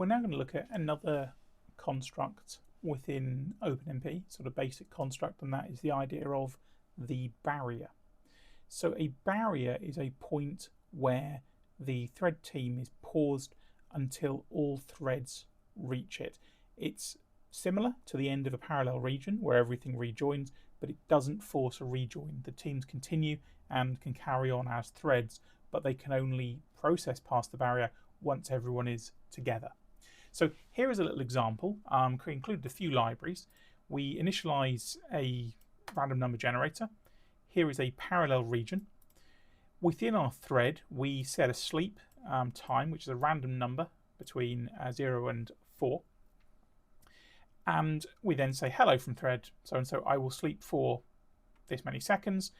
We're now going to look at another construct within OpenMP, sort of basic construct, and that is the idea of the barrier. So a barrier is a point where the thread team is paused until all threads reach it. It's similar to the end of a parallel region where everything rejoins, but it doesn't force a rejoin. The teams continue and can carry on as threads, but they can only process past the barrier once everyone is together. So here is a little example. Included a few libraries. We initialize a random number generator. Here is a parallel region. Within our thread, we set a sleep time, which is a random number between 0 and 4. And we then say hello from thread so-and-so, I will sleep for this many seconds.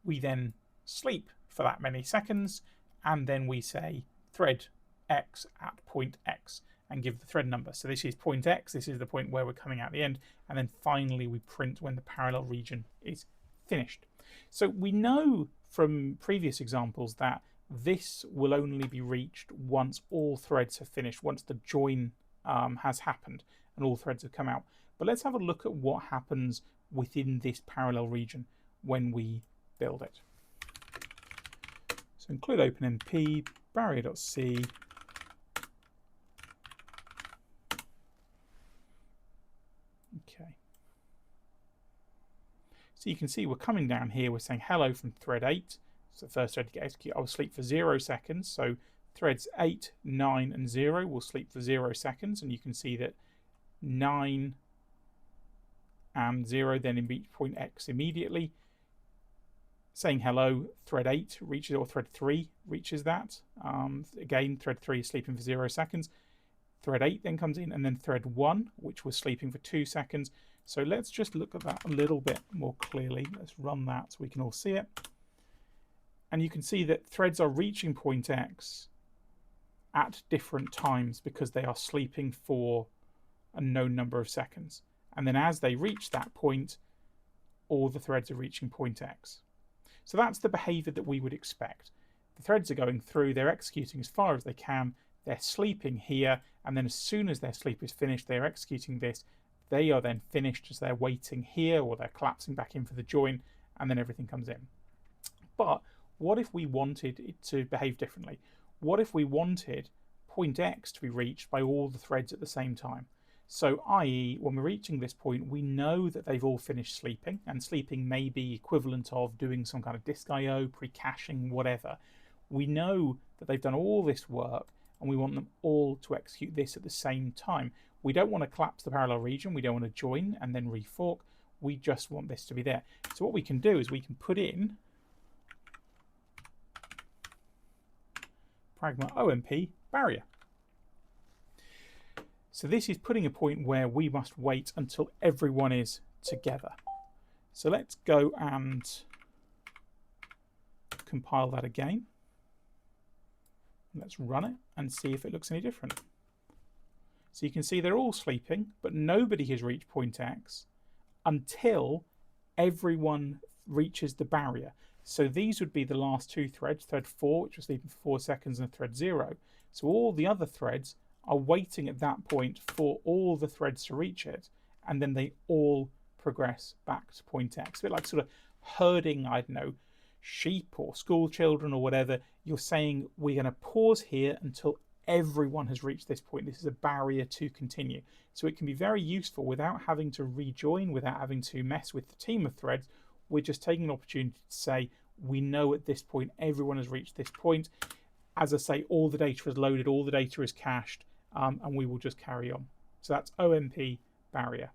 We then sleep for that many seconds, and then we say thread X at point X and give the thread number. So this is point X, this is the point where we're coming out the end, and then finally we print when the parallel region is finished. So we know from previous examples that this will only be reached once all threads have finished, once the join has happened and all threads have come out. But let's have a look at what happens within this parallel region when we build it. So include OpenMP barrier.c. Okay. So you can see we're coming down here, we're saying hello from thread 8. So the first thread to get executed, I will sleep for 0 seconds. So threads 8, 9 and 0 will sleep for 0 seconds, and you can see that 9 and 0 then reach point X immediately. Saying hello, thread 8 reaches, or thread 3 reaches that. Again, thread 3 is sleeping for 0 seconds. Thread 8 then comes in, and then thread 1, which was sleeping for 2 seconds. So let's just look at that a little bit more clearly. Let's run that so we can all see it. And you can see that threads are reaching point X at different times because they are sleeping for a known number of seconds. And then as they reach that point, all the threads are reaching point X. So that's the behavior that we would expect. The threads are going through, they're executing as far as they can, they're sleeping here, and then as soon as their sleep is finished, they're executing this. They are then finished as they're waiting here, or they're collapsing back in for the join, and then everything comes in. But what if we wanted it to behave differently? What if we wanted point X to be reached by all the threads at the same time? So i.e., when we're reaching this point, we know that they've all finished sleeping, and sleeping may be equivalent of doing some kind of disk I/O, pre-caching, whatever. We know that they've done all this work, and we want them all to execute this at the same time. We don't want to collapse the parallel region, we don't want to join and then refork, we just want this to be there. So what we can do is we can put in pragma OMP barrier. So this is putting a point where we must wait until everyone is together. So let's go and compile that again. Let's run it and see if it looks any different. So you can see they're all sleeping, but nobody has reached point X until everyone reaches the barrier. So these would be the last two threads, thread 4, which was sleeping for 4 seconds, and thread 0. So all the other threads are waiting at that point for all the threads to reach it, and then they all progress back to point X. A bit like sort of herding, I don't know, sheep or school children or whatever. You're saying we're going to pause here until everyone has reached this point. This is a barrier to continue. So it can be very useful without having to rejoin, without having to mess with the team of threads. We're just taking an opportunity to say, we know at this point everyone has reached this point. As I say, all the data is loaded, all the data is cached, and we will just carry on. So that's OMP barrier.